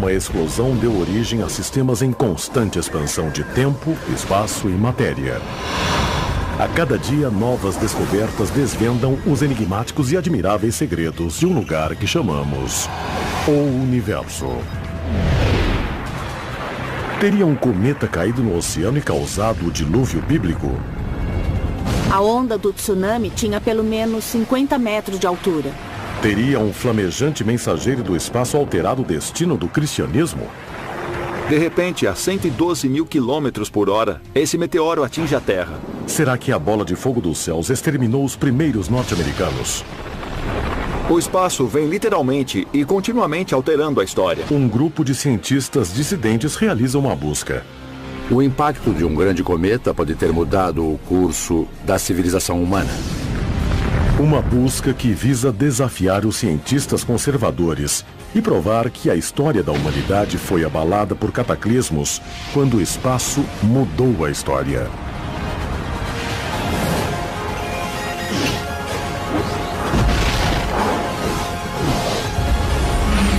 uma explosão deu origem a sistemas em constante expansão de tempo, espaço e matéria. A cada dia, novas descobertas desvendam os enigmáticos e admiráveis segredos de um lugar que chamamos o Universo. Teria um cometa caído no oceano e causado o dilúvio bíblico? A onda do tsunami tinha pelo menos 50 metros de altura. Teria um flamejante mensageiro do espaço alterado o destino do cristianismo? De repente, a 112 mil quilômetros por hora, esse meteoro atinge a Terra. Será que a bola de fogo dos céus exterminou os primeiros norte-americanos? O espaço vem literalmente e continuamente alterando a história. Um grupo de cientistas dissidentes realiza uma busca. O impacto de um grande cometa pode ter mudado o curso da civilização humana. Uma busca que visa desafiar os cientistas conservadores e provar que a história da humanidade foi abalada por cataclismos quando o espaço mudou a história.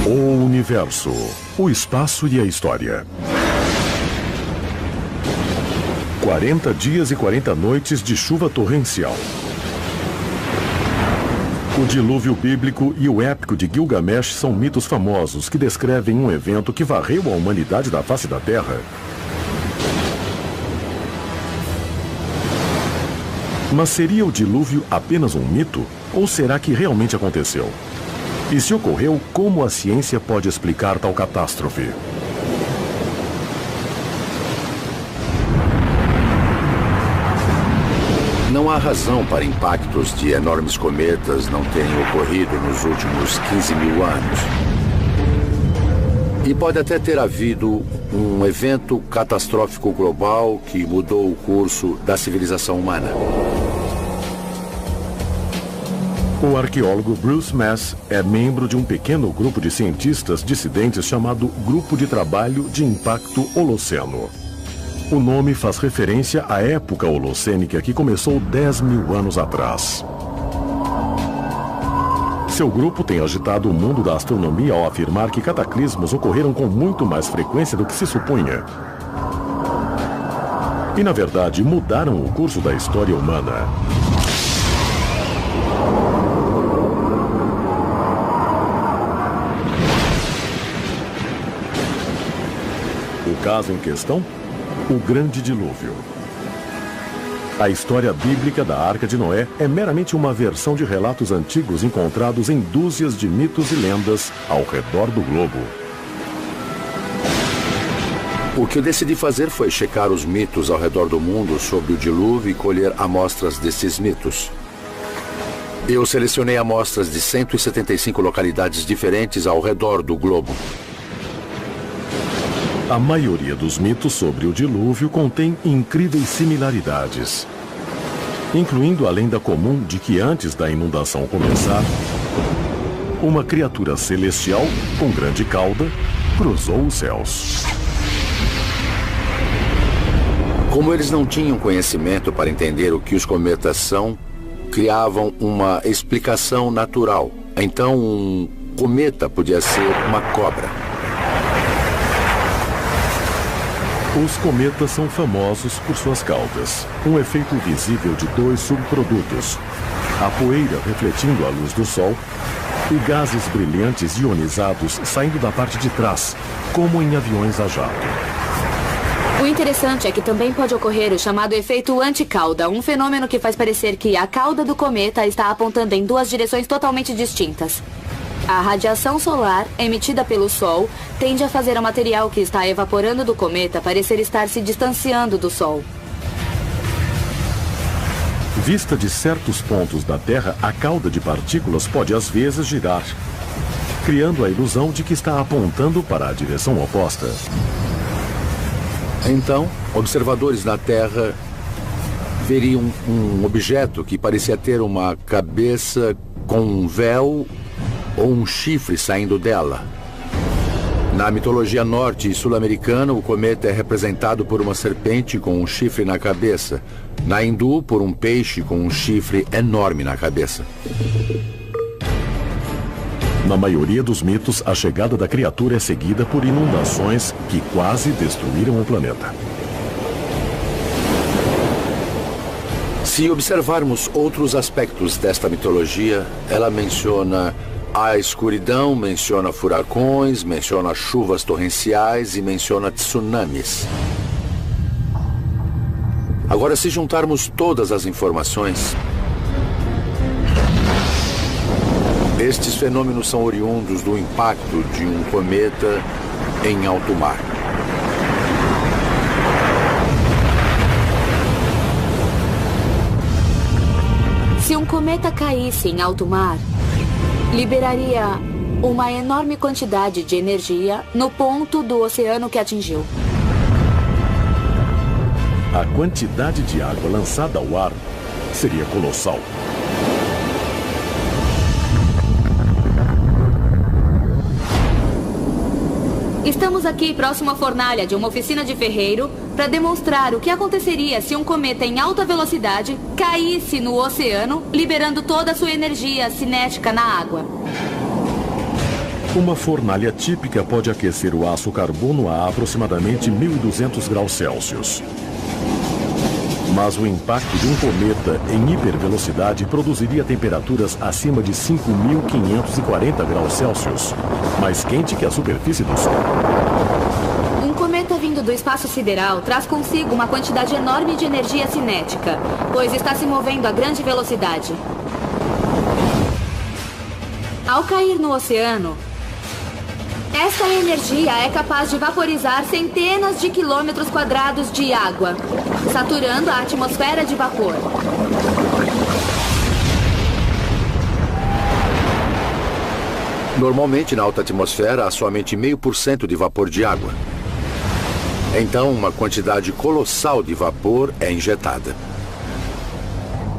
O Universo, o espaço e a história. 40 dias e 40 noites de chuva torrencial. O dilúvio bíblico e o épico de Gilgamesh são mitos famosos que descrevem um evento que varreu a humanidade da face da Terra. Mas seria o dilúvio apenas um mito? Ou será que realmente aconteceu? E se ocorreu, como a ciência pode explicar tal catástrofe? Não há razão para impactos de enormes cometas não terem ocorrido nos últimos 15 mil anos. E pode até ter havido um evento catastrófico global que mudou o curso da civilização humana. O arqueólogo Bruce Mass é membro de um pequeno grupo de cientistas dissidentes chamado Grupo de Trabalho de Impacto Holoceno. O nome faz referência à época holocênica que começou 10 mil anos atrás. Seu grupo tem agitado o mundo da astronomia ao afirmar que cataclismos ocorreram com muito mais frequência do que se supunha. E, na verdade, mudaram o curso da história humana. O caso em questão? O Grande Dilúvio. A história bíblica da Arca de Noé é meramente uma versão de relatos antigos encontrados em dúzias de mitos e lendas ao redor do globo. O que eu decidi fazer foi checar os mitos ao redor do mundo sobre o dilúvio e colher amostras desses mitos. Eu selecionei amostras de 175 localidades diferentes ao redor do globo. A maioria dos mitos sobre o dilúvio contém incríveis similaridades, incluindo a lenda comum de que antes da inundação começar, uma criatura celestial com grande cauda cruzou os céus. Como eles não tinham conhecimento para entender o que os cometas são, criavam uma explicação natural. Então, um cometa podia ser uma cobra. Os cometas são famosos por suas caudas, um efeito visível de dois subprodutos: a poeira refletindo a luz do Sol e gases brilhantes ionizados saindo da parte de trás, como em aviões a jato. O interessante é que também pode ocorrer o chamado efeito anticauda, um fenômeno que faz parecer que a cauda do cometa está apontando em duas direções totalmente distintas. A radiação solar, emitida pelo Sol, tende a fazer o material que está evaporando do cometa parecer estar se distanciando do Sol. Vista de certos pontos da Terra, a cauda de partículas pode às vezes girar, criando a ilusão de que está apontando para a direção oposta. Então, observadores na Terra veriam um objeto que parecia ter uma cabeça com um véu ou um chifre saindo dela. Na mitologia norte e sul-americana, o cometa é representado por uma serpente com um chifre na cabeça. Na hindu, por um peixe com um chifre enorme na cabeça. Na maioria dos mitos, a chegada da criatura é seguida por inundações que quase destruíram o planeta. Se observarmos outros aspectos desta mitologia, ela menciona a escuridão, menciona furacões, menciona chuvas torrenciais e menciona tsunamis. Agora, se juntarmos todas as informações, estes fenômenos são oriundos do impacto de um cometa em alto mar. Se um cometa caísse em alto mar, liberaria uma enorme quantidade de energia no ponto do oceano que atingiu. A quantidade de água lançada ao ar seria colossal. Estamos aqui próximo à fornalha de uma oficina de ferreiro para demonstrar o que aconteceria se um cometa em alta velocidade caísse no oceano, liberando toda a sua energia cinética na água. Uma fornalha típica pode aquecer o aço carbono a aproximadamente 1.200 graus Celsius. Mas o impacto de um cometa em hipervelocidade produziria temperaturas acima de 5.540 graus Celsius, mais quente que a superfície do Sol. Um cometa vindo do espaço sideral traz consigo uma quantidade enorme de energia cinética, pois está se movendo a grande velocidade. Ao cair no oceano, esta energia é capaz de vaporizar centenas de quilômetros quadrados de água, saturando a atmosfera de vapor. Normalmente, na alta atmosfera, há somente 0,5% de vapor de água. Então, uma quantidade colossal de vapor é injetada.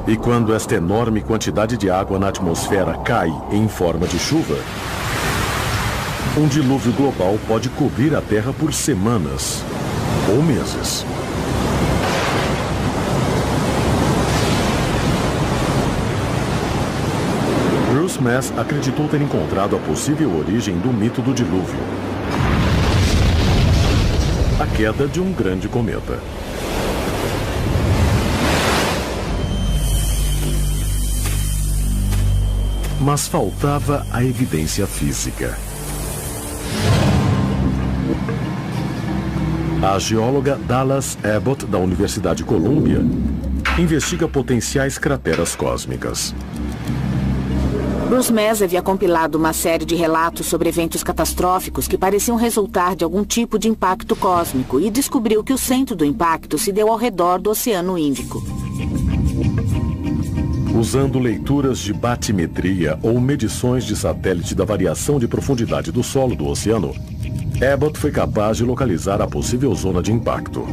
E quando esta enorme quantidade de água na atmosfera cai em forma de chuva, um dilúvio global pode cobrir a Terra por semanas ou meses. Bruce Mass acreditou ter encontrado a possível origem do mito do dilúvio: a queda de um grande cometa. Mas faltava a evidência física. A geóloga Dallas Abbott, da Universidade de Colômbia, investiga potenciais crateras cósmicas. Bruce Mass havia compilado uma série de relatos sobre eventos catastróficos que pareciam resultar de algum tipo de impacto cósmico e descobriu que o centro do impacto se deu ao redor do Oceano Índico. Usando leituras de batimetria ou medições de satélite da variação de profundidade do solo do oceano, Abbott foi capaz de localizar a possível zona de impacto.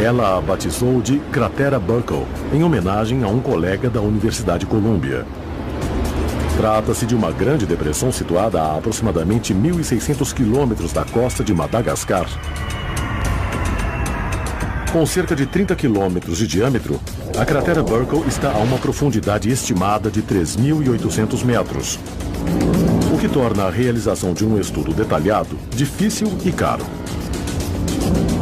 Ela a batizou de Cratera Buckle, em homenagem a um colega da Universidade de Colômbia. Trata-se de uma grande depressão situada a aproximadamente 1.600 quilômetros da costa de Madagascar. Com cerca de 30 quilômetros de diâmetro, a cratera Buckle está a uma profundidade estimada de 3.800 metros, o que torna a realização de um estudo detalhado difícil e caro.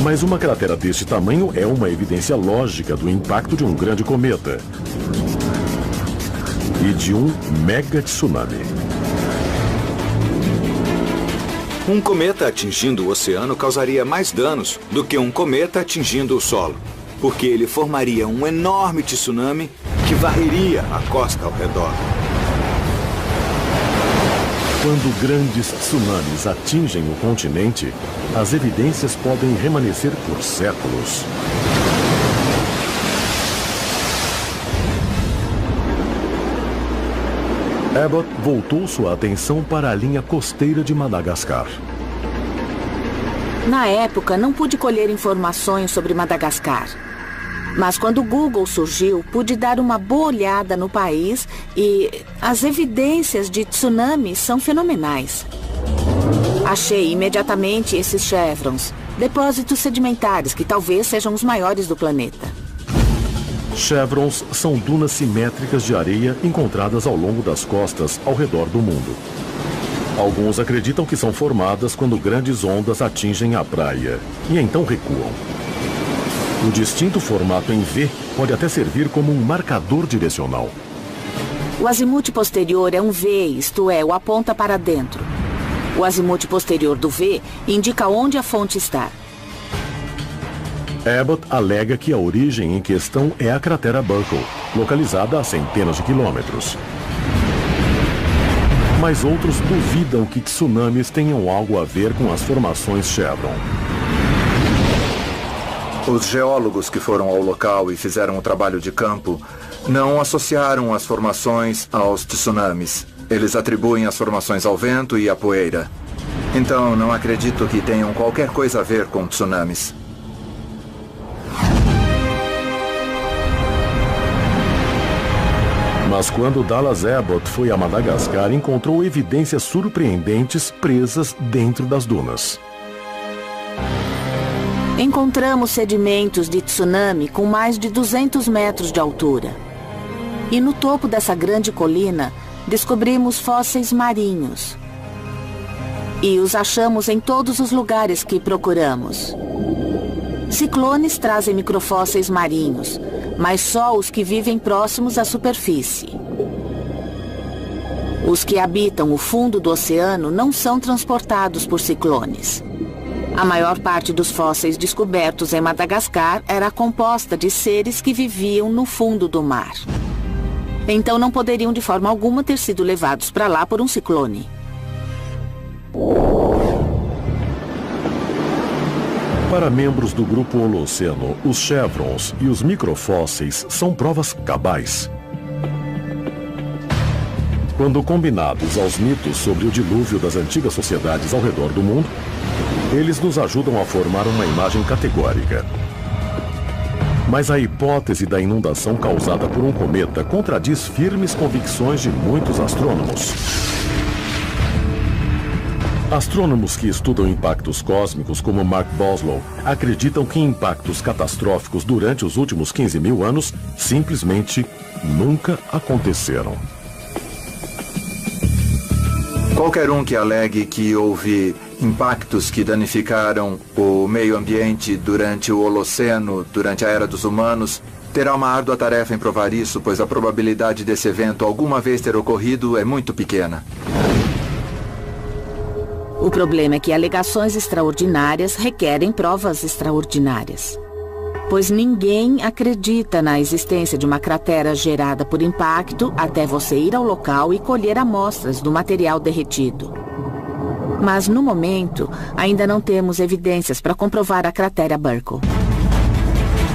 Mas uma cratera deste tamanho é uma evidência lógica do impacto de um grande cometa e de um mega tsunami. Um cometa atingindo o oceano causaria mais danos do que um cometa atingindo o solo, porque ele formaria um enorme tsunami que varreria a costa ao redor. Quando grandes tsunamis atingem o continente, as evidências podem remanescer por séculos. Abbott voltou sua atenção para a linha costeira de Madagascar. Na época, não pude colher informações sobre Madagascar. Mas quando o Google surgiu, pude dar uma boa olhada no país e as evidências de tsunamis são fenomenais. Achei imediatamente esses chevrons, depósitos sedimentares que talvez sejam os maiores do planeta. Chevrons são dunas simétricas de areia encontradas ao longo das costas ao redor do mundo. Alguns acreditam que são formadas quando grandes ondas atingem a praia e então recuam. O distinto formato em V pode até servir como um marcador direcional. O azimute posterior é um V, isto é, o aponta para dentro. O azimute posterior do V indica onde a fonte está. Abbott alega que a origem em questão é a cratera Buckle, localizada a centenas de quilômetros. Mas outros duvidam que tsunamis tenham algo a ver com as formações Chevron. Os geólogos que foram ao local e fizeram o trabalho de campo não associaram as formações aos tsunamis. Eles atribuem as formações ao vento e à poeira. Então, não acredito que tenham qualquer coisa a ver com tsunamis. Mas quando Dallas Abbott foi a Madagascar, encontrou evidências surpreendentes presas dentro das dunas. Encontramos sedimentos de tsunami com mais de 200 metros de altura. E no topo dessa grande colina, descobrimos fósseis marinhos. E os achamos em todos os lugares que procuramos. Ciclones trazem microfósseis marinhos, mas só os que vivem próximos à superfície. Os que habitam o fundo do oceano não são transportados por ciclones. A maior parte dos fósseis descobertos em Madagascar era composta de seres que viviam no fundo do mar. Então não poderiam de forma alguma ter sido levados para lá por um ciclone. Para membros do grupo Holoceno, os chevrons e os microfósseis são provas cabais. Quando combinados aos mitos sobre o dilúvio das antigas sociedades ao redor do mundo, eles nos ajudam a formar uma imagem categórica. Mas a hipótese da inundação causada por um cometa contradiz firmes convicções de muitos astrônomos. Astrônomos que estudam impactos cósmicos, como Mark Boslow, acreditam que impactos catastróficos durante os últimos 15 mil anos simplesmente nunca aconteceram. Qualquer um que alegue que houve impactos que danificaram o meio ambiente durante o Holoceno, durante a Era dos Humanos, terá uma árdua tarefa em provar isso, pois a probabilidade desse evento alguma vez ter ocorrido é muito pequena. O problema é que alegações extraordinárias requerem provas extraordinárias. Pois ninguém acredita na existência de uma cratera gerada por impacto até você ir ao local e colher amostras do material derretido. Mas, no momento, ainda não temos evidências para comprovar a cratera Buckle.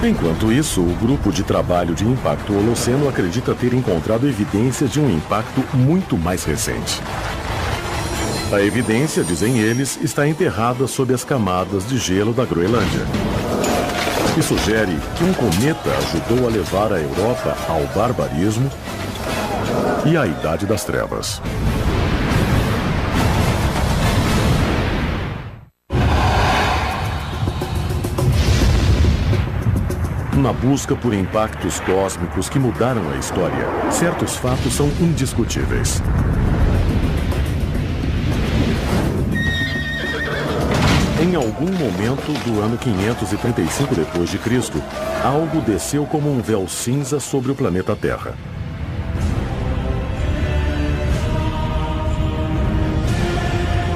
Enquanto isso, o grupo de trabalho de impacto Holoceno acredita ter encontrado evidências de um impacto muito mais recente. A evidência, dizem eles, está enterrada sob as camadas de gelo da Groenlândia. E sugere que um cometa ajudou a levar a Europa ao barbarismo e à Idade das Trevas. Na busca por impactos cósmicos que mudaram a história, certos fatos são indiscutíveis. Em algum momento do ano 535 d.C., algo desceu como um véu cinza sobre o planeta Terra.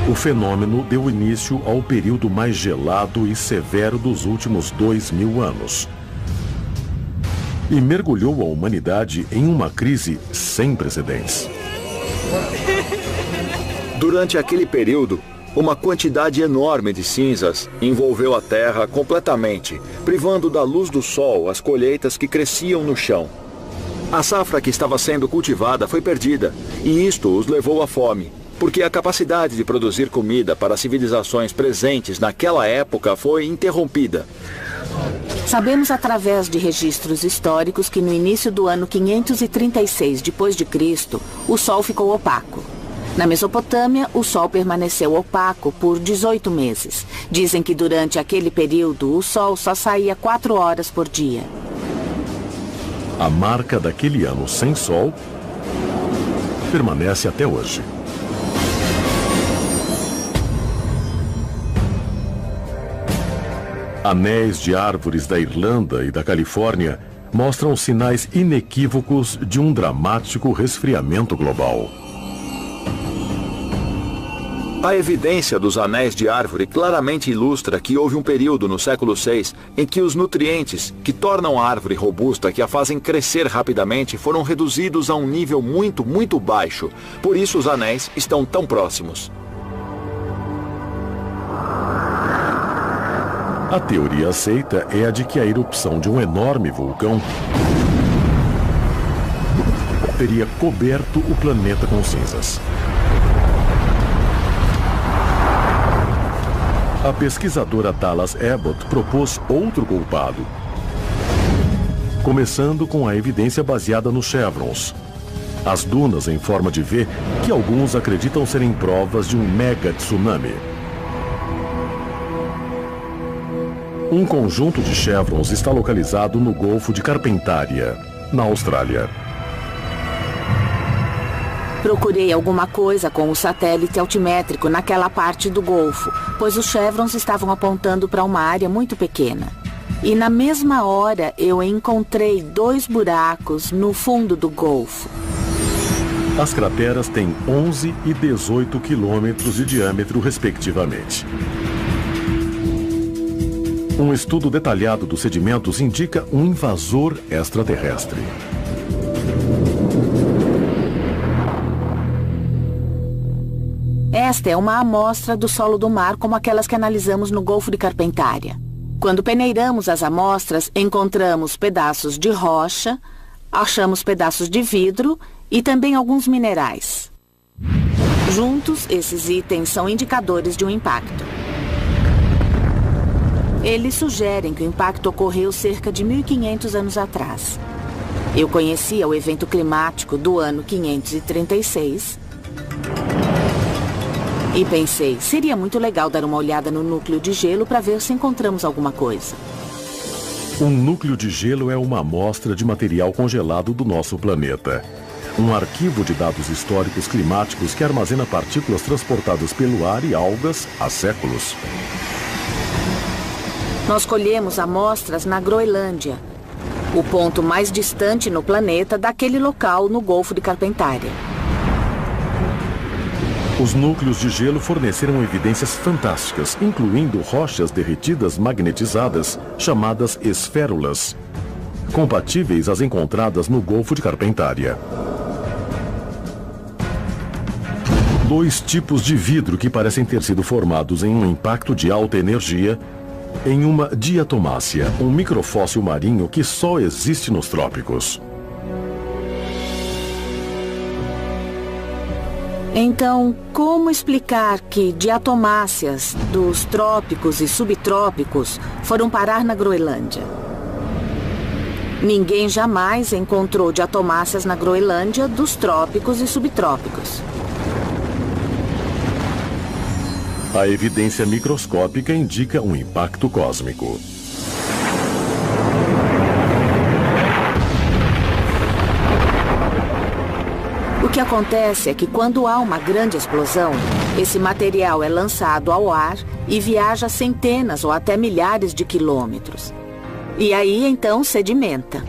O fenômeno deu início ao período mais gelado e severo dos últimos 2000 anos. E mergulhou a humanidade em uma crise sem precedentes. Durante aquele período, uma quantidade enorme de cinzas envolveu a terra completamente, privando da luz do sol as colheitas que cresciam no chão. A safra que estava sendo cultivada foi perdida, e isto os levou à fome, porque a capacidade de produzir comida para civilizações presentes naquela época foi interrompida. Sabemos através de registros históricos que no início do ano 536 d.C., o sol ficou opaco. Na Mesopotâmia, o sol permaneceu opaco por 18 meses. Dizem que durante aquele período, o sol só saía 4 horas por dia. A marca daquele ano sem sol permanece até hoje. Anéis de árvores da Irlanda e da Califórnia mostram sinais inequívocos de um dramático resfriamento global. A evidência dos anéis de árvore claramente ilustra que houve um período no século VI em que os nutrientes que tornam a árvore robusta, que a fazem crescer rapidamente, foram reduzidos a um nível muito baixo. Por isso os anéis estão tão próximos. A teoria aceita é a de que a erupção de um enorme vulcão teria coberto o planeta com cinzas. A pesquisadora Dallas Abbott propôs outro culpado, começando com a evidência baseada nos chevrons, as dunas em forma de V que alguns acreditam serem provas de um mega tsunami. Um conjunto de chevrons está localizado no Golfo de Carpentaria, na Austrália. Procurei alguma coisa com o satélite altimétrico naquela parte do Golfo, pois os chevrons estavam apontando para uma área muito pequena. E na mesma hora eu encontrei 2 buracos no fundo do Golfo. As crateras têm 11 e 18 quilômetros de diâmetro, respectivamente. Um estudo detalhado dos sedimentos indica um invasor extraterrestre. Esta é uma amostra do solo do mar como aquelas que analisamos no Golfo de Carpentaria. Quando peneiramos as amostras, encontramos pedaços de rocha, achamos pedaços de vidro e também alguns minerais. Juntos, esses itens são indicadores de um impacto. Eles sugerem que o impacto ocorreu cerca de 1500 anos atrás. Eu conhecia o evento climático do ano 536 e pensei, seria muito legal dar uma olhada no núcleo de gelo para ver se encontramos alguma coisa. Um núcleo de gelo é uma amostra de material congelado do nosso planeta. Um arquivo de dados históricos climáticos que armazena partículas transportadas pelo ar e algas há séculos. Nós colhemos amostras na Groenlândia, o ponto mais distante no planeta daquele local no Golfo de Carpentaria. Os núcleos de gelo forneceram evidências fantásticas, incluindo rochas derretidas magnetizadas, chamadas esférulas, compatíveis às encontradas no Golfo de Carpentaria. 2 tipos de vidro que parecem ter sido formados em um impacto de alta energia em uma diatomácea, um microfóssil marinho que só existe nos trópicos. Então, como explicar que diatomáceas dos trópicos e subtrópicos foram parar na Groenlândia? Ninguém jamais encontrou diatomáceas na Groenlândia dos trópicos e subtrópicos. A evidência microscópica indica um impacto cósmico. O que acontece é que quando há uma grande explosão, esse material é lançado ao ar e viaja centenas ou até milhares de quilômetros. E aí então sedimenta.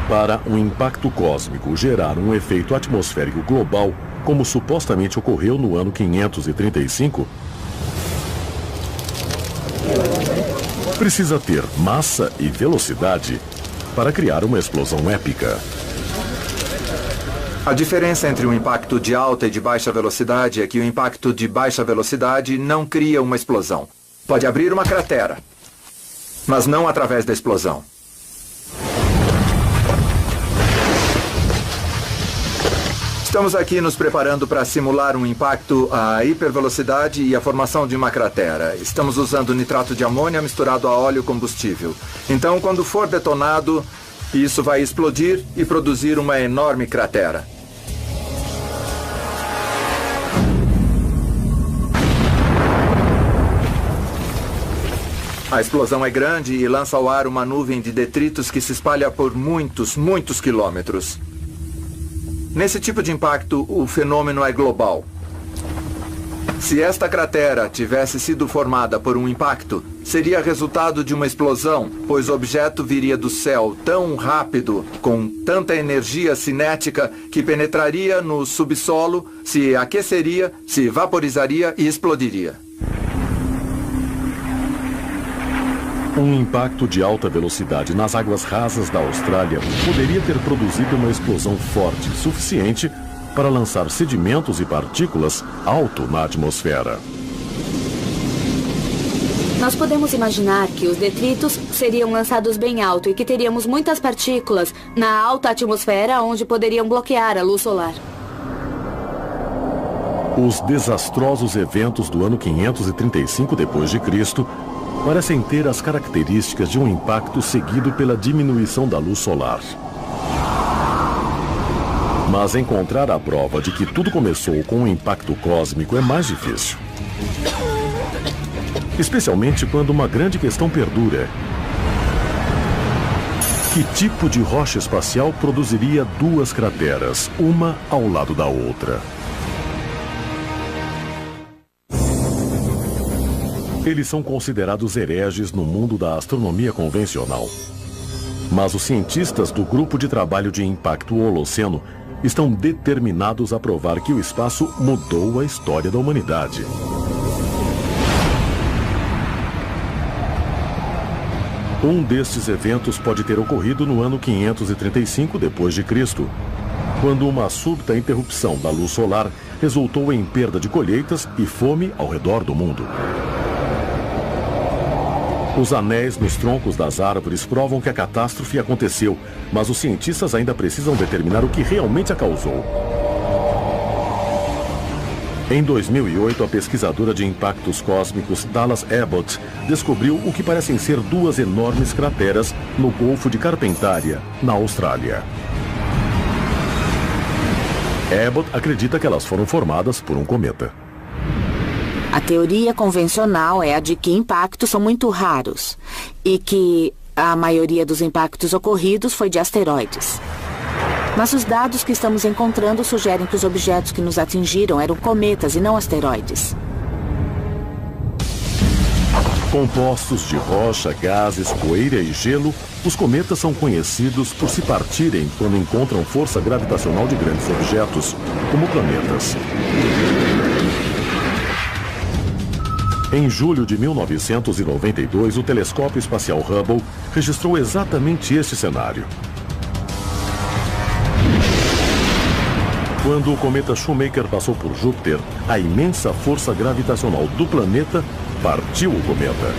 Para um impacto cósmico gerar um efeito atmosférico global, como supostamente ocorreu no ano 535, precisa ter massa e velocidade para criar uma explosão épica. A diferença entre um impacto de alta e de baixa velocidade é que o impacto de baixa velocidade não cria uma explosão. Pode abrir uma cratera, mas não através da explosão. Estamos aqui nos preparando para simular um impacto à hipervelocidade e a formação de uma cratera. Estamos usando nitrato de amônia misturado a óleo combustível. Então, quando for detonado, isso vai explodir e produzir uma enorme cratera. A A explosão é grande e lança ao ar uma nuvem de detritos que se espalha por muitos quilômetros. Nesse tipo de impacto, o fenômeno é global. Se esta cratera tivesse sido formada por um impacto, seria resultado de uma explosão, pois o objeto viria do céu tão rápido, com tanta energia cinética, que penetraria no subsolo, se aqueceria, se vaporizaria e explodiria. Um impacto de alta velocidade nas águas rasas da Austrália poderia ter produzido uma explosão forte suficiente para lançar sedimentos e partículas alto na atmosfera. Nós podemos imaginar que os detritos seriam lançados bem alto e que teríamos muitas partículas na alta atmosfera onde poderiam bloquear a luz solar. Os desastrosos eventos do ano 535 d.C. parecem ter as características de um impacto seguido pela diminuição da luz solar. Mas encontrar a prova de que tudo começou com um impacto cósmico é mais difícil. Especialmente quando uma grande questão perdura. Que tipo de rocha espacial produziria duas crateras, uma ao lado da outra? Eles são considerados hereges no mundo da astronomia convencional. Mas os cientistas do Grupo de Trabalho de Impacto Holoceno estão determinados a provar que o espaço mudou a história da humanidade. Um destes eventos pode ter ocorrido no ano 535 d.C., quando uma súbita interrupção da luz solar resultou em perda de colheitas e fome ao redor do mundo. Os anéis nos troncos das árvores provam que a catástrofe aconteceu, mas os cientistas ainda precisam determinar o que realmente a causou. Em 2008, a pesquisadora de impactos cósmicos Dallas Abbott descobriu o que parecem ser duas enormes crateras no Golfo de Carpentária, na Austrália. Abbott acredita que elas foram formadas por um cometa. A teoria convencional é a de que impactos são muito raros e que a maioria dos impactos ocorridos foi de asteroides. Mas os dados que estamos encontrando sugerem que os objetos que nos atingiram eram cometas e não asteroides. Compostos de rocha, gases, poeira e gelo, os cometas são conhecidos por se partirem quando encontram força gravitacional de grandes objetos, como planetas. Em julho de 1992, o telescópio espacial Hubble registrou exatamente este cenário. Quando o cometa Shoemaker passou por Júpiter, a imensa força gravitacional do planeta partiu o cometa.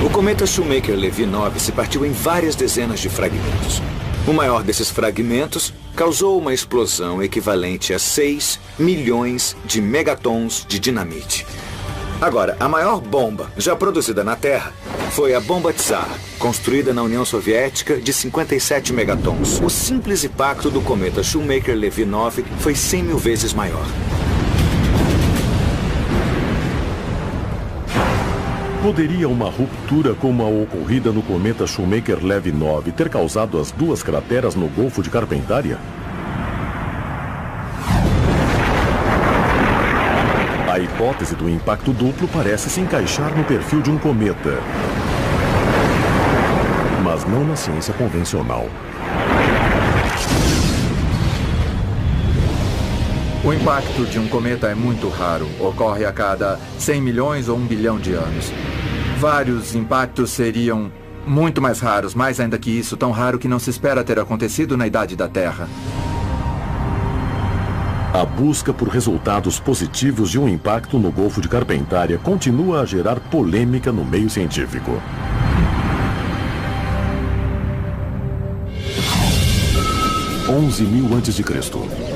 O cometa Shoemaker-Levy 9 se partiu em várias dezenas de fragmentos. O maior desses fragmentos causou uma explosão equivalente a 6 milhões de megatons de dinamite. Agora, a maior bomba já produzida na Terra foi a bomba Tsar, construída na União Soviética de 57 megatons. O simples impacto do cometa Shoemaker-Levy 9 foi 100 mil vezes maior. Poderia uma ruptura como a ocorrida no cometa Shoemaker-Levy 9 ter causado as duas crateras no Golfo de Carpentária? A hipótese do impacto duplo parece se encaixar no perfil de um cometa, mas não na ciência convencional. O impacto de um cometa é muito raro. Ocorre a cada 100 milhões ou 1 bilhão de anos. Vários impactos seriam muito mais raros, mais ainda que isso, tão raro que não se espera ter acontecido na idade da Terra. A busca por resultados positivos de um impacto no Golfo de Carpentária continua a gerar polêmica no meio científico. (11.000 a.C.)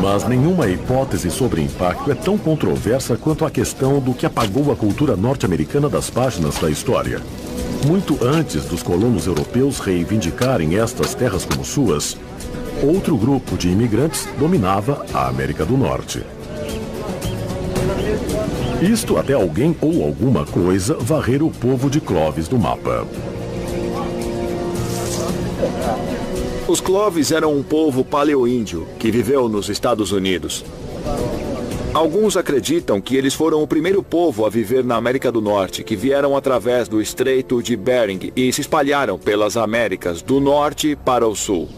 Mas nenhuma hipótese sobre impacto é tão controversa quanto a questão do que apagou a cultura norte-americana das páginas da história. Muito antes dos colonos europeus reivindicarem estas terras como suas, outro grupo de imigrantes dominava a América do Norte. Isto até alguém ou alguma coisa varrer o povo de Clovis do mapa. Os Clovis eram um povo paleoíndio que viveu nos Estados Unidos. Alguns acreditam que eles foram o primeiro povo a viver na América do Norte, que vieram através do Estreito de Bering e se espalharam pelas Américas, do norte para o sul.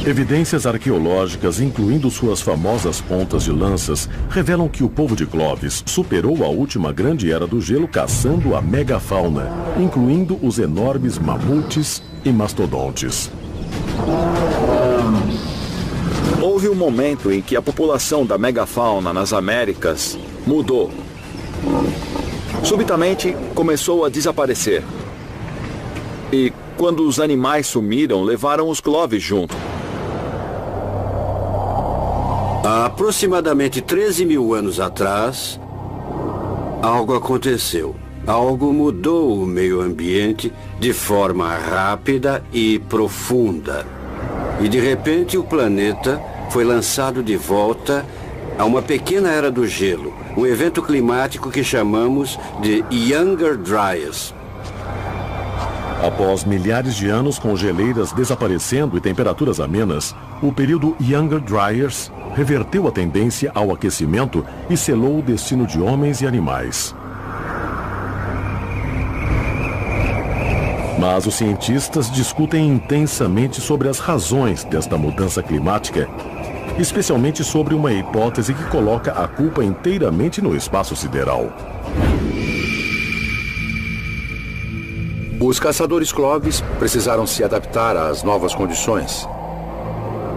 Evidências arqueológicas, incluindo suas famosas pontas de lanças, revelam que o povo de Clovis superou a última grande era do gelo caçando a megafauna, incluindo os enormes mamutes e mastodontes. Houve um momento em que a população da megafauna nas Américas mudou. Subitamente começou a desaparecer. E quando os animais sumiram, levaram os Clovis junto. Há aproximadamente 13 mil anos atrás, algo aconteceu. Algo mudou o meio ambiente de forma rápida e profunda. E de repente o planeta foi lançado de volta a uma pequena era do gelo, um evento climático que chamamos de Younger Dryas. Após milhares de anos com geleiras desaparecendo e temperaturas amenas, o período Younger Dryas reverteu a tendência ao aquecimento e selou o destino de homens e animais. Mas os cientistas discutem intensamente sobre as razões desta mudança climática, especialmente sobre uma hipótese que coloca a culpa inteiramente no espaço sideral. Os caçadores Clovis precisaram se adaptar às novas condições.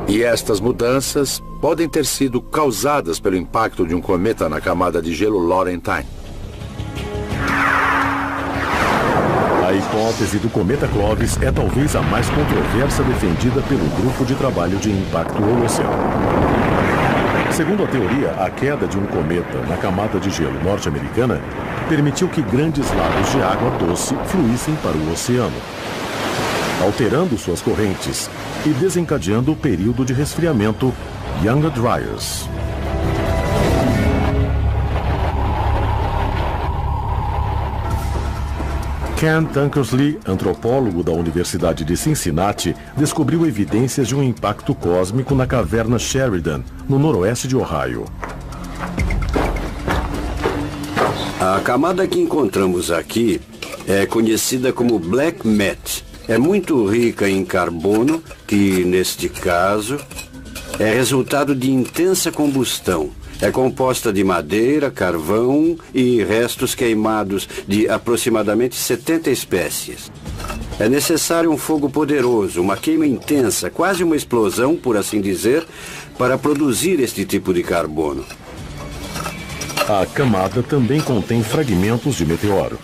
E estas mudanças podem ter sido causadas pelo impacto de um cometa na camada de gelo Laurentide. A hipótese do cometa Clovis é talvez a mais controversa defendida pelo Grupo de Trabalho de Impacto Holoceano. Segundo a teoria, a queda de um cometa na camada de gelo norte-americana permitiu que grandes lagos de água doce fluíssem para o oceano, alterando suas correntes e desencadeando o período de resfriamento Younger Dryas. Ken Tankersley, antropólogo da Universidade de Cincinnati, descobriu evidências de um impacto cósmico na caverna Sheridan, no noroeste de Ohio. A camada que encontramos aqui é conhecida como Black Matte. É muito rica em carbono, que, neste caso, é resultado de intensa combustão. É composta de madeira, carvão e restos queimados de aproximadamente 70 espécies. É necessário um fogo poderoso, uma queima intensa, quase uma explosão, por assim dizer, para produzir este tipo de carbono. A camada também contém fragmentos de meteoro.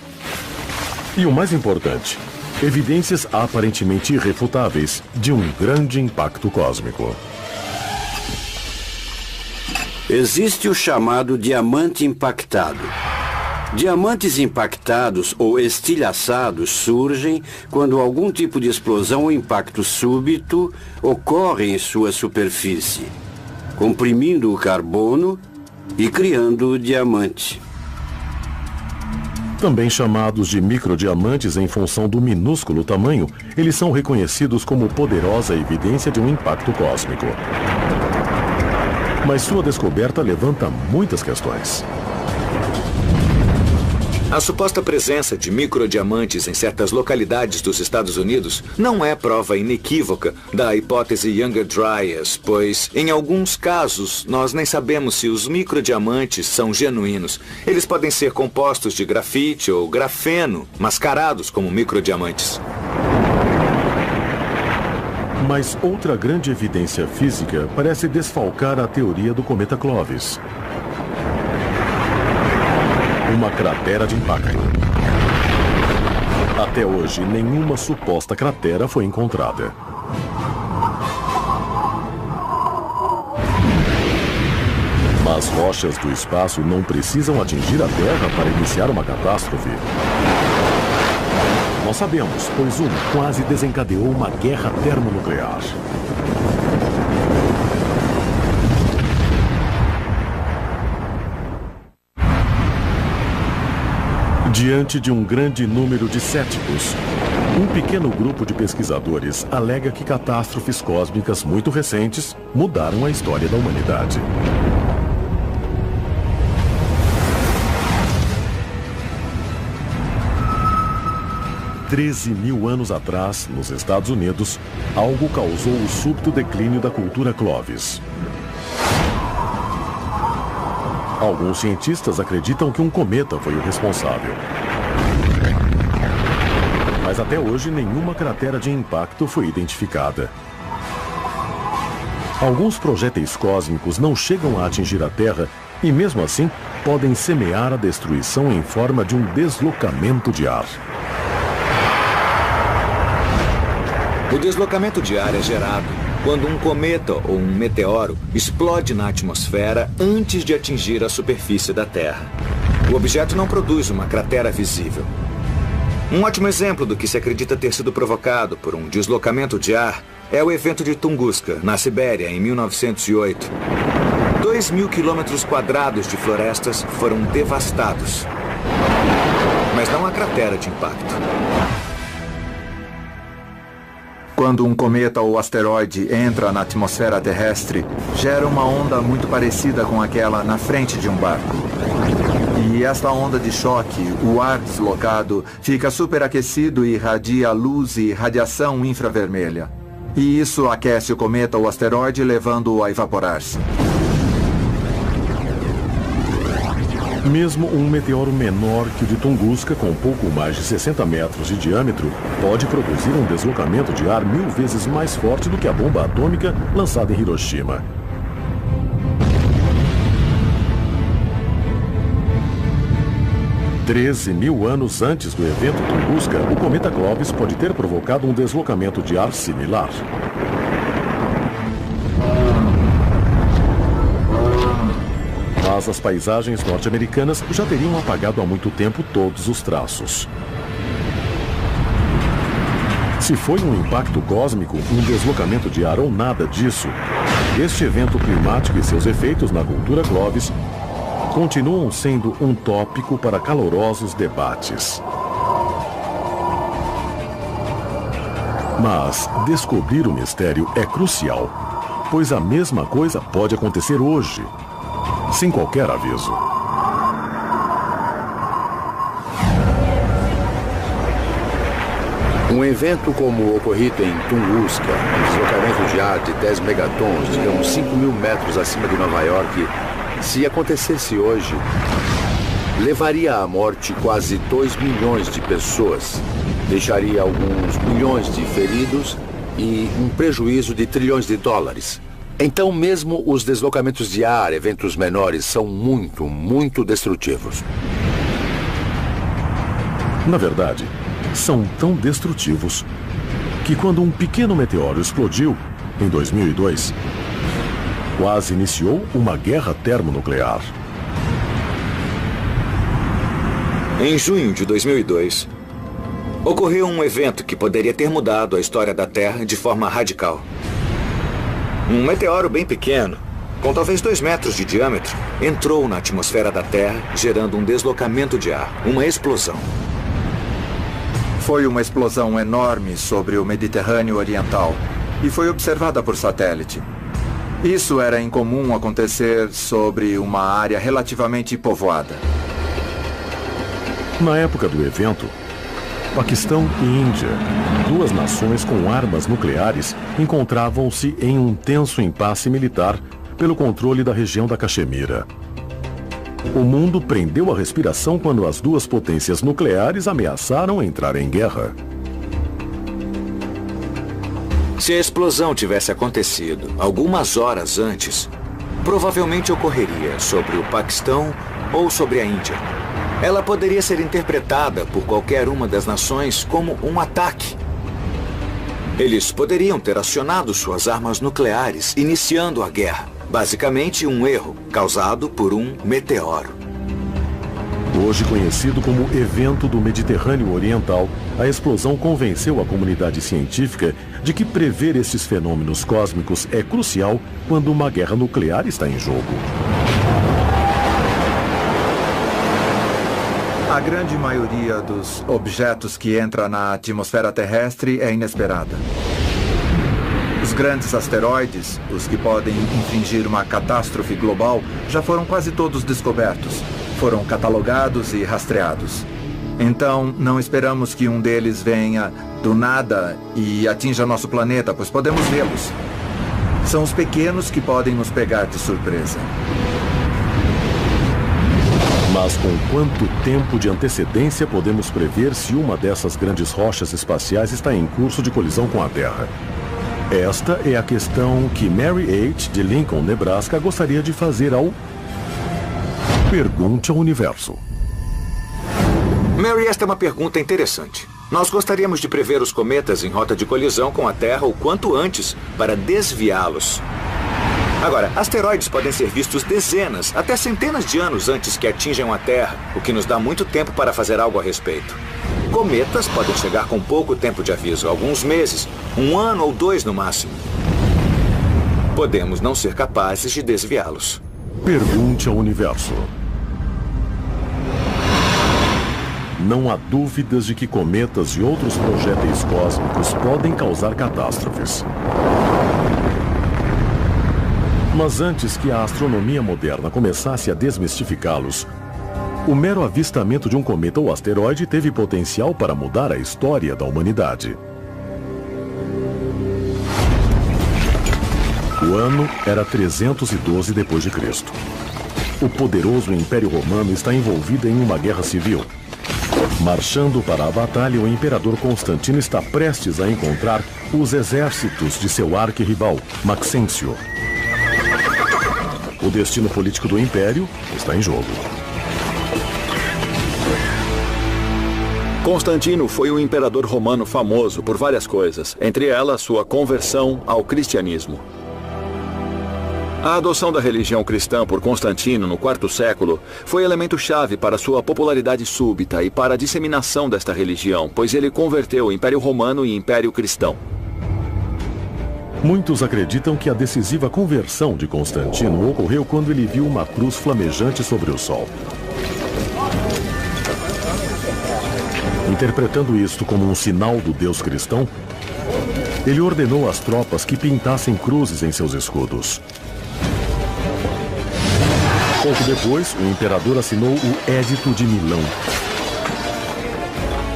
E o mais importante, evidências aparentemente irrefutáveis de um grande impacto cósmico. Existe o chamado diamante impactado. Diamantes impactados ou estilhaçados surgem quando algum tipo de explosão ou impacto súbito ocorre em sua superfície, comprimindo o carbono e criando o diamante. Também chamados de microdiamantes em função do minúsculo tamanho, eles são reconhecidos como poderosa evidência de um impacto cósmico. Mas sua descoberta levanta muitas questões. A suposta presença de microdiamantes em certas localidades dos Estados Unidos não é prova inequívoca da hipótese Younger Dryas, pois, em alguns casos, nós nem sabemos se os microdiamantes são genuínos. Eles podem ser compostos de grafite ou grafeno, mascarados como microdiamantes. Mas outra grande evidência física parece desfalcar a teoria do cometa Clovis. Uma cratera de impacto. Até hoje, nenhuma suposta cratera foi encontrada. Mas rochas do espaço não precisam atingir a Terra para iniciar uma catástrofe. Nós sabemos, pois um quase desencadeou uma guerra termonuclear. Diante de um grande número de céticos, um pequeno grupo de pesquisadores alega que catástrofes cósmicas muito recentes mudaram a história da humanidade. Há 13 mil anos atrás, nos Estados Unidos, algo causou o súbito declínio da cultura Clovis. Alguns cientistas acreditam que um cometa foi o responsável. Mas até hoje nenhuma cratera de impacto foi identificada. Alguns projéteis cósmicos não chegam a atingir a Terra e, mesmo assim, podem semear a destruição em forma de um deslocamento de ar. O deslocamento de ar é gerado quando um cometa ou um meteoro explode na atmosfera antes de atingir a superfície da Terra. O objeto não produz uma cratera visível. Um ótimo exemplo do que se acredita ter sido provocado por um deslocamento de ar é o evento de Tunguska, na Sibéria, em 1908. 2.000 quilômetros quadrados de florestas foram devastados. Mas não há cratera de impacto. Quando um cometa ou asteroide entra na atmosfera terrestre, gera uma onda muito parecida com aquela na frente de um barco. E esta onda de choque, o ar deslocado, fica superaquecido e irradia luz e radiação infravermelha. E isso aquece o cometa ou asteroide, levando-o a evaporar-se. Mesmo um meteoro menor que o de Tunguska, com pouco mais de 60 metros de diâmetro, pode produzir um deslocamento de ar 1000 vezes mais forte do que a bomba atômica lançada em Hiroshima. Há 13 mil anos antes do evento Tunguska, o cometa Clovis pode ter provocado um deslocamento de ar similar. Mas as paisagens norte-americanas já teriam apagado há muito tempo todos os traços. Se foi um impacto cósmico, um deslocamento de ar ou nada disso, este evento climático e seus efeitos na cultura Clovis continuam sendo um tópico para calorosos debates. Mas descobrir o mistério é crucial, pois a mesma coisa pode acontecer hoje, sem qualquer aviso. Um evento como o ocorrido em Tunguska, um deslocamento de ar de 10 megatons, digamos 5.000 metros acima de Nova York, se acontecesse hoje, levaria à morte quase 2 milhões de pessoas, deixaria alguns milhões de feridos e um prejuízo de trilhões de dólares. Então, mesmo os deslocamentos de ar, eventos menores, são muito destrutivos. Na verdade, são tão destrutivos que quando um pequeno meteoro explodiu, em 2002, quase iniciou uma guerra termonuclear. Em junho de 2002, ocorreu um evento que poderia ter mudado a história da Terra de forma radical. Um meteoro bem pequeno, com talvez 2 metros de diâmetro, entrou na atmosfera da Terra, gerando um deslocamento de ar, uma explosão. Foi uma explosão enorme sobre o Mediterrâneo Oriental e foi observada por satélite. Isso era incomum acontecer sobre uma área relativamente povoada. Na época do evento, Paquistão e Índia, duas nações com armas nucleares, encontravam-se em um tenso impasse militar pelo controle da região da Caxemira. O mundo prendeu a respiração quando as duas potências nucleares ameaçaram entrar em guerra. Se a explosão tivesse acontecido algumas horas antes, provavelmente ocorreria sobre o Paquistão ou sobre a Índia. Ela poderia ser interpretada por qualquer uma das nações como um ataque. Eles poderiam ter acionado suas armas nucleares, iniciando a guerra. Basicamente, um erro causado por um meteoro. Hoje conhecido como Evento do Mediterrâneo Oriental, a explosão convenceu a comunidade científica de que prever esses fenômenos cósmicos é crucial quando uma guerra nuclear está em jogo. A grande maioria dos objetos que entra na atmosfera terrestre é inesperada. Os grandes asteroides, os que podem infligir uma catástrofe global, já foram quase todos descobertos. Foram catalogados e rastreados. Então, não esperamos que um deles venha do nada e atinja nosso planeta, pois podemos vê-los. São os pequenos que podem nos pegar de surpresa. Mas com quanto tempo de antecedência podemos prever se uma dessas grandes rochas espaciais está em curso de colisão com a Terra? Esta é a questão que Mary H., de Lincoln, Nebraska, gostaria de fazer ao Pergunte ao Universo. Mary, esta é uma pergunta interessante. Nós gostaríamos de prever os cometas em rota de colisão com a Terra o quanto antes para desviá-los. Agora, asteroides podem ser vistos dezenas, até centenas de anos antes que atinjam a Terra, o que nos dá muito tempo para fazer algo a respeito. Cometas podem chegar com pouco tempo de aviso, alguns meses, 1 ano ou 2 no máximo. Podemos não ser capazes de desviá-los. Pergunte ao Universo. Não há dúvidas de que cometas e outros projéteis cósmicos podem causar catástrofes. Mas antes que a astronomia moderna começasse a desmistificá-los, o mero avistamento de um cometa ou asteroide teve potencial para mudar a história da humanidade. O ano era 312 d.C. O poderoso Império Romano está envolvido em uma guerra civil. Marchando para a batalha, o imperador Constantino está prestes a encontrar os exércitos de seu arquirrival, Maxêncio. O destino político do Império está em jogo. Constantino foi um imperador romano famoso por várias coisas, entre elas sua conversão ao cristianismo. A adoção da religião cristã por Constantino no IV século foi elemento-chave para sua popularidade súbita e para a disseminação desta religião, pois ele converteu o Império Romano em Império Cristão. Muitos acreditam que a decisiva conversão de Constantino ocorreu quando ele viu uma cruz flamejante sobre o sol. Interpretando isto como um sinal do Deus cristão, ele ordenou às tropas que pintassem cruzes em seus escudos. Pouco depois, o imperador assinou o Édito de Milão,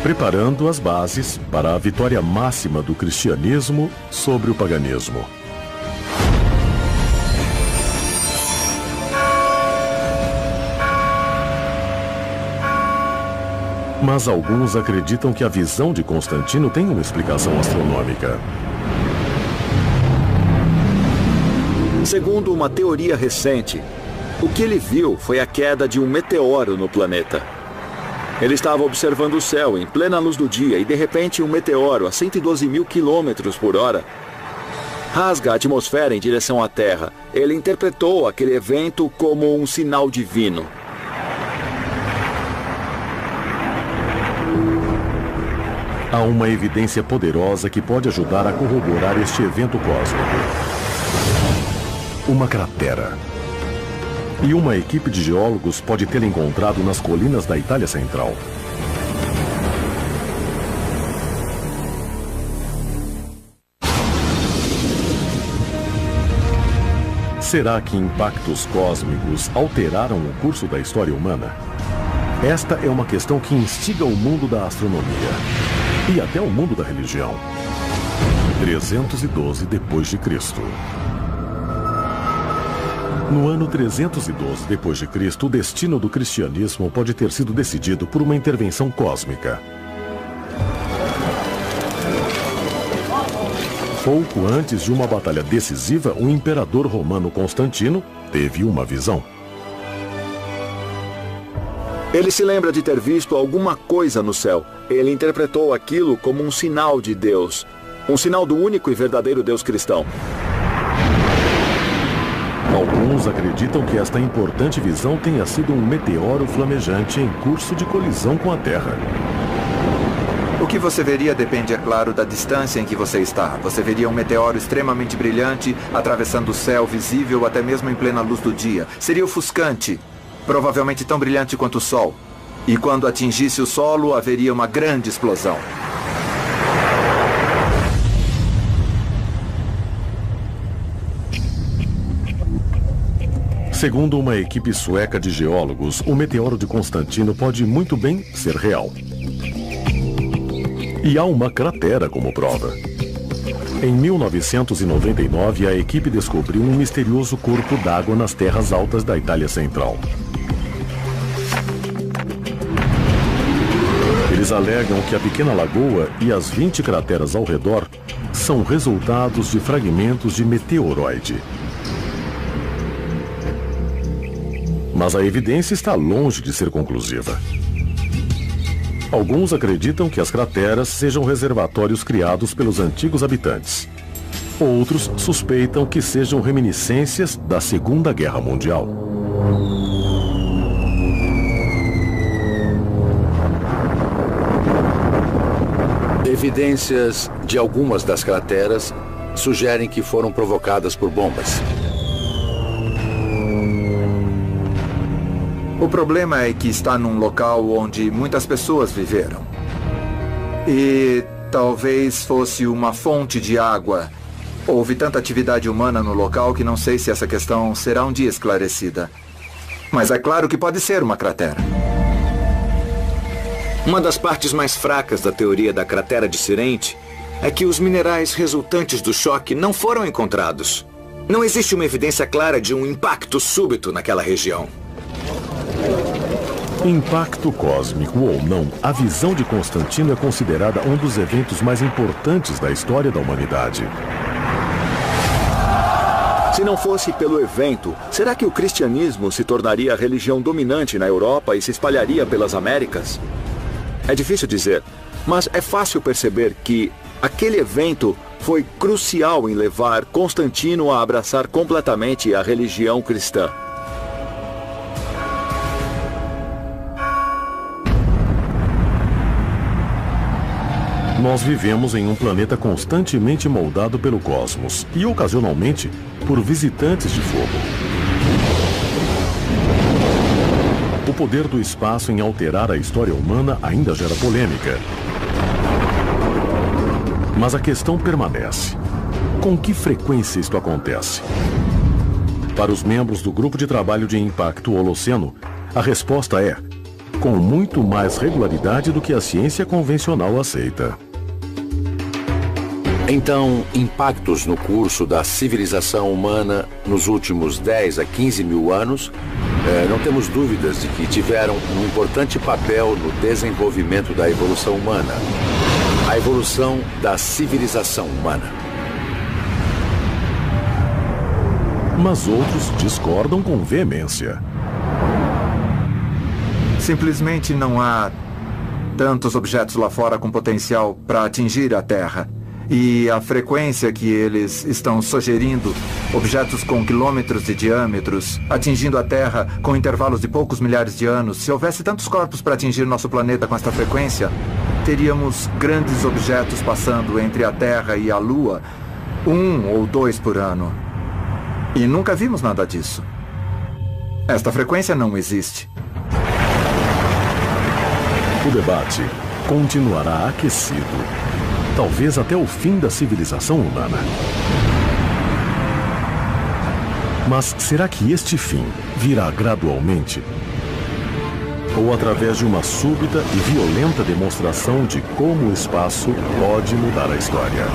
preparando as bases para a vitória máxima do cristianismo sobre o paganismo. Mas alguns acreditam que a visão de Constantino tem uma explicação astronômica. Segundo uma teoria recente, o que ele viu foi a queda de um meteoro no planeta. Ele estava observando o céu em plena luz do dia e, de repente, um meteoro a 112 mil quilômetros por hora rasga a atmosfera em direção à Terra. Ele interpretou aquele evento como um sinal divino. Há uma evidência poderosa que pode ajudar a corroborar este evento cósmico. Uma cratera. E uma equipe de geólogos pode tê-la encontrado nas colinas da Itália Central. Será que impactos cósmicos alteraram o curso da história humana? Esta é uma questão que instiga o mundo da astronomia e até o mundo da religião. 312 d.C. No ano 312 d.C., o destino do cristianismo pode ter sido decidido por uma intervenção cósmica. Pouco antes de uma batalha decisiva, o imperador romano Constantino teve uma visão. Ele se lembra de ter visto alguma coisa no céu. Ele interpretou aquilo como um sinal de Deus, um sinal do único e verdadeiro Deus cristão. Alguns acreditam que esta importante visão tenha sido um meteoro flamejante em curso de colisão com a Terra. O que você veria depende, é claro, da distância em que você está. Você veria um meteoro extremamente brilhante, atravessando o céu, visível até mesmo em plena luz do dia. Seria ofuscante, provavelmente tão brilhante quanto o Sol. E quando atingisse o solo, haveria uma grande explosão. Segundo uma equipe sueca de geólogos, o meteoro de Constantino pode muito bem ser real. E há uma cratera como prova. Em 1999, a equipe descobriu um misterioso corpo d'água nas terras altas da Itália Central. Eles alegam que a pequena lagoa e as 20 crateras ao redor são resultados de fragmentos de meteoroide. Mas a evidência está longe de ser conclusiva. Alguns acreditam que as crateras sejam reservatórios criados pelos antigos habitantes. Outros suspeitam que sejam reminiscências da Segunda Guerra Mundial. Evidências de algumas das crateras sugerem que foram provocadas por bombas. O problema é que está num local onde muitas pessoas viveram. E talvez fosse uma fonte de água. Houve tanta atividade humana no local que não sei se essa questão será um dia esclarecida. Mas é claro que pode ser uma cratera. Uma das partes mais fracas da teoria da cratera de Sirente é que os minerais resultantes do choque não foram encontrados. Não existe uma evidência clara de um impacto súbito naquela região. Impacto cósmico ou não, a visão de Constantino é considerada um dos eventos mais importantes da história da humanidade. Se não fosse pelo evento, será que o cristianismo se tornaria a religião dominante na Europa e se espalharia pelas Américas? É difícil dizer, mas é fácil perceber que aquele evento foi crucial em levar Constantino a abraçar completamente a religião cristã. Nós vivemos em um planeta constantemente moldado pelo cosmos e, ocasionalmente, por visitantes de fogo. O poder do espaço em alterar a história humana ainda gera polêmica. Mas a questão permanece. Com que frequência isto acontece? Para os membros do Grupo de Trabalho de Impacto Holoceno, a resposta é: com muito mais regularidade do que a ciência convencional aceita. Então, impactos no curso da civilização humana nos últimos 10 a 15 mil anos, não temos dúvidas de que tiveram um importante papel no desenvolvimento da evolução humana, a evolução da civilização humana. Mas outros discordam com veemência. Simplesmente não há tantos objetos lá fora com potencial para atingir a Terra. E a frequência que eles estão sugerindo, objetos com quilômetros de diâmetros, atingindo a Terra com intervalos de poucos milhares de anos, se houvesse tantos corpos para atingir nosso planeta com esta frequência, teríamos grandes objetos passando entre a Terra e a Lua, 1 ou 2 por ano. E nunca vimos nada disso. Esta frequência não existe. O debate continuará aquecido. Talvez até o fim da civilização humana. Mas será que este fim virá gradualmente? Ou através de uma súbita e violenta demonstração de como o espaço pode mudar a história?